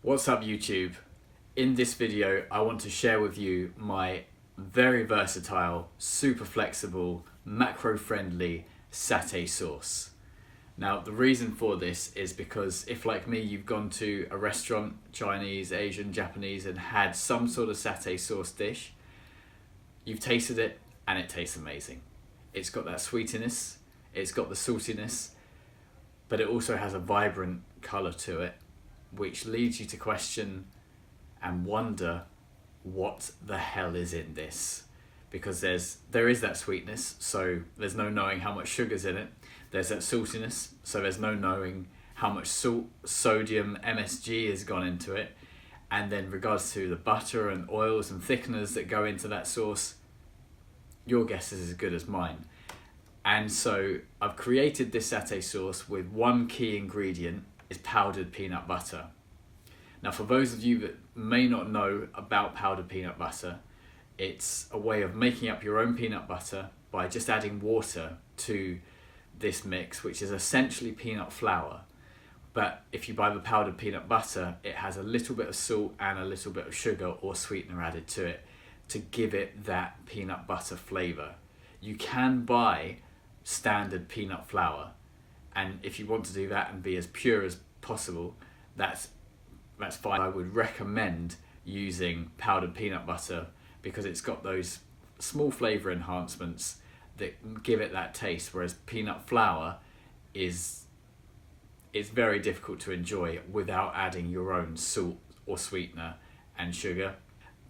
What's up YouTube? In this video I want to share with you my very versatile, super flexible, macro friendly satay sauce. Now the reason for this is because if, like me, you've gone to a restaurant, Chinese, Asian, Japanese, and had some sort of satay sauce dish, you've tasted it and it tastes amazing. It's got that sweetiness, it's got the saltiness, but it also has a vibrant colour to it, which leads you to question and wonder what the hell is in this, because there is that sweetness, so there's no knowing how much sugar's in it. There's that saltiness, so there's no knowing how much salt, sodium, MSG has gone into it. And then regards to the butter and oils and thickeners that go into that sauce, your guess is as good as mine. And so I've created this satay sauce with one key ingredient, is powdered peanut butter. Now for those of you that may not know about powdered peanut butter, it's a way of making up your own peanut butter by just adding water to this mix, which is essentially peanut flour. But if you buy the powdered peanut butter, it has a little bit of salt and a little bit of sugar or sweetener added to it to give it that peanut butter flavour. You can buy standard peanut flour, and if you want to do that and be as pure as possible, that's fine. I would recommend using powdered peanut butter because it's got those small flavour enhancements that give it that taste, whereas peanut flour is very difficult to enjoy without adding your own salt or sweetener and sugar.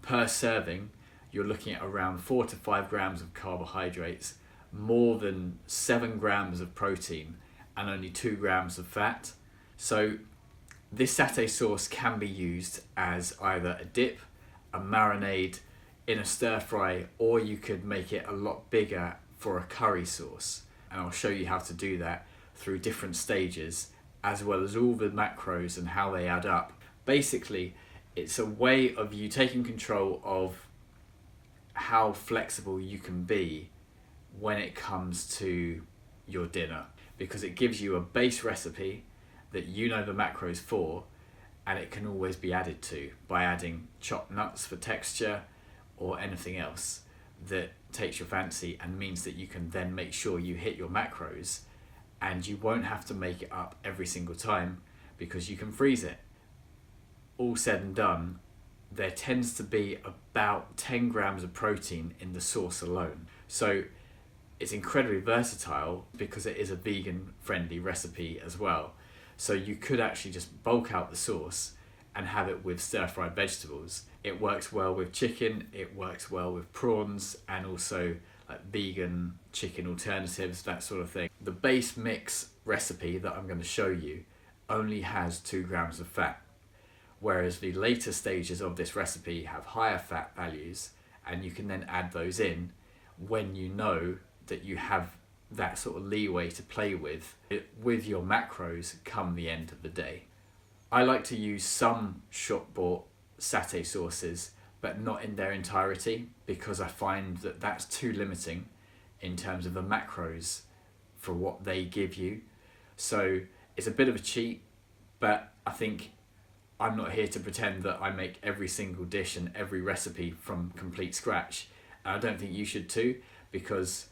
Per serving, you're looking at around 4 to 5 grams of carbohydrates, more than 7 grams of protein, and only 2 grams of fat. So this satay sauce can be used as either a dip, a marinade, in a stir fry, or you could make it a lot bigger for a curry sauce. And I'll show you how to do that through different stages, as well as all the macros and how they add up. Basically, it's a way of you taking control of how flexible you can be when it comes to your dinner, because it gives you a base recipe that you know the macros for, and it can always be added to by adding chopped nuts for texture or anything else that takes your fancy, and means that you can then make sure you hit your macros, and you won't have to make it up every single time because you can freeze it. All said and done, there tends to be about 10 grams of protein in the sauce alone. So it's incredibly versatile because it is a vegan friendly recipe as well. So you could actually just bulk out the sauce and have it with stir-fried vegetables. It works well with chicken, it works well with prawns, and also like vegan chicken alternatives, that sort of thing. The base mix recipe that I'm going to show you only has 2 grams of fat, whereas the later stages of this recipe have higher fat values, and you can then add those in when you know that you have that sort of leeway to play with your macros come the end of the day. I like to use some shop-bought satay sauces, but not in their entirety, because I find that that's too limiting in terms of the macros for what they give you. So it's a bit of a cheat, but I think I'm not here to pretend that I make every single dish and every recipe from complete scratch. And I don't think you should too, because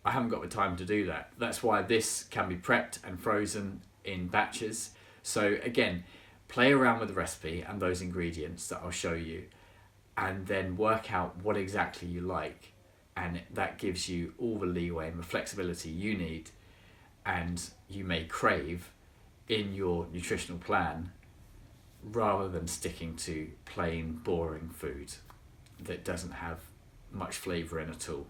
I haven't got the time to do that. That's why this can be prepped and frozen in batches. So again, play around with the recipe and those ingredients that I'll show you, and then work out what exactly you like, and that gives you all the leeway and the flexibility you need and you may crave in your nutritional plan, rather than sticking to plain boring food that doesn't have much flavour in at all.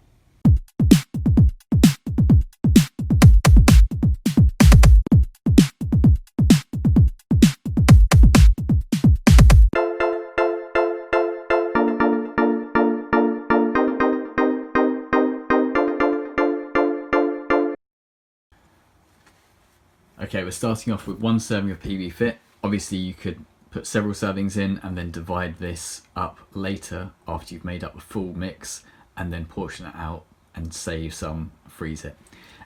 Okay, we're starting off with 1 serving of PB Fit. Obviously you could put several servings in and then divide this up later after you've made up a full mix, and then portion it out and save some, freeze it.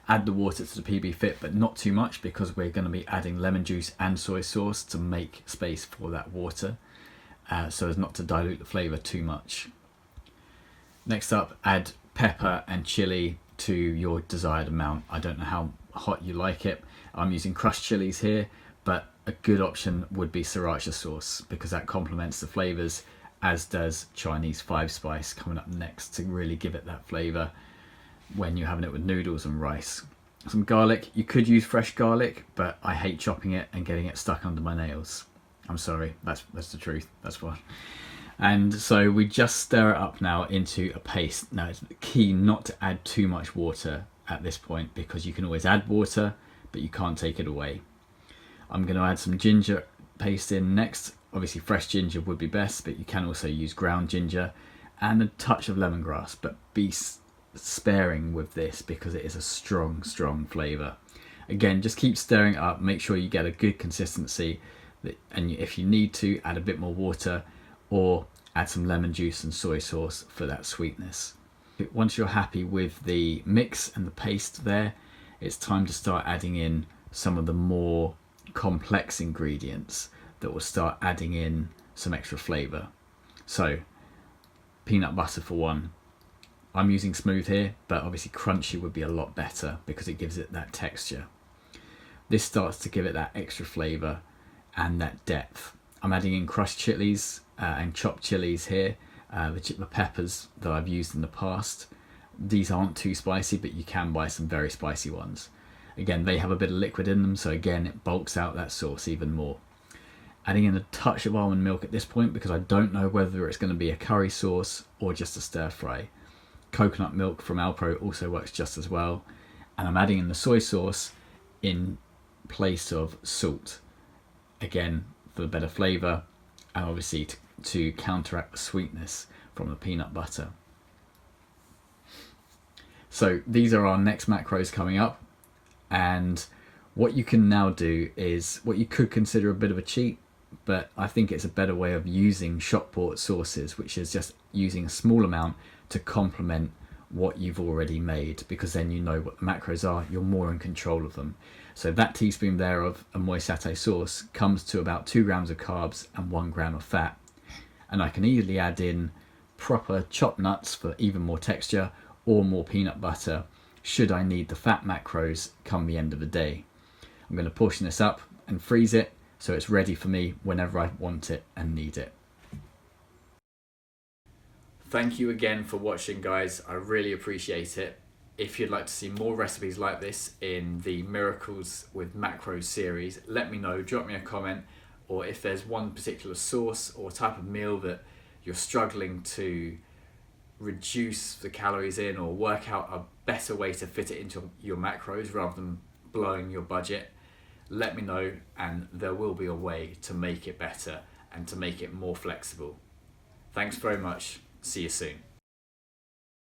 Add the water to the PB fit, but not too much, because we're going to be adding lemon juice and soy sauce to make space for that water, so as not to dilute the flavour too much. Next up, add pepper and chili to your desired amount. I don't know how hot you like it. I'm using crushed chilies here, but a good option would be sriracha sauce, because that complements the flavours, as does Chinese 5-spice coming up next to really give it that flavour when you're having it with noodles and rice. Some garlic. You could use fresh garlic, but I hate chopping it and getting it stuck under my nails. I'm sorry, that's the truth, that's why. And so we just stir it up now into a paste. Now it's key not to add too much water at this point, because you can always add water, but you can't take it away. I'm going to add some ginger paste in next. Obviously fresh ginger would be best, but you can also use ground ginger, and a touch of lemongrass, but be sparing with this because it is a strong flavour. Again, just keep stirring it up, make sure you get a good consistency, and if you need to, add a bit more water or add some lemon juice and soy sauce for that sweetness. Once you're happy with the mix and the paste there, it's time to start adding in some of the more complex ingredients that will start adding in some extra flavour. So peanut butter for one. I'm using smooth here, but obviously crunchy would be a lot better because it gives it that texture. This starts to give it that extra flavour and that depth. I'm adding in crushed chilies and chopped chilies here, the peppers that I've used in the past. These aren't too spicy, but you can buy some very spicy ones. Again, they have a bit of liquid in them, so again, it bulks out that sauce even more. Adding in a touch of almond milk at this point, because I don't know whether it's going to be a curry sauce or just a stir fry. Coconut milk from Alpro also works just as well. And I'm adding in the soy sauce in place of salt. Again, for the better flavour, and obviously to counteract the sweetness from the peanut butter. So these are our next macros coming up, and what you can now do is what you could consider a bit of a cheat, but I think it's a better way of using shop bought sauces, which is just using a small amount to complement what you've already made, because then you know what the macros are, you're more in control of them. So that teaspoon there of a moist satay sauce comes to about 2 grams of carbs and 1 gram of fat. And I can easily add in proper chopped nuts for even more texture, or more peanut butter should I need the fat macros come the end of the day. I'm going to portion this up and freeze it so it's ready for me whenever I want it and need it. Thank you again for watching, guys. I really appreciate it. If you'd like to see more recipes like this in the Miracles with Macros series, let me know, drop me a comment, or if there's one particular sauce or type of meal that you're struggling to reduce the calories in, or work out a better way to fit it into your macros rather than blowing your budget, let me know, and there will be a way to make it better and to make it more flexible. Thanks very much. See you soon.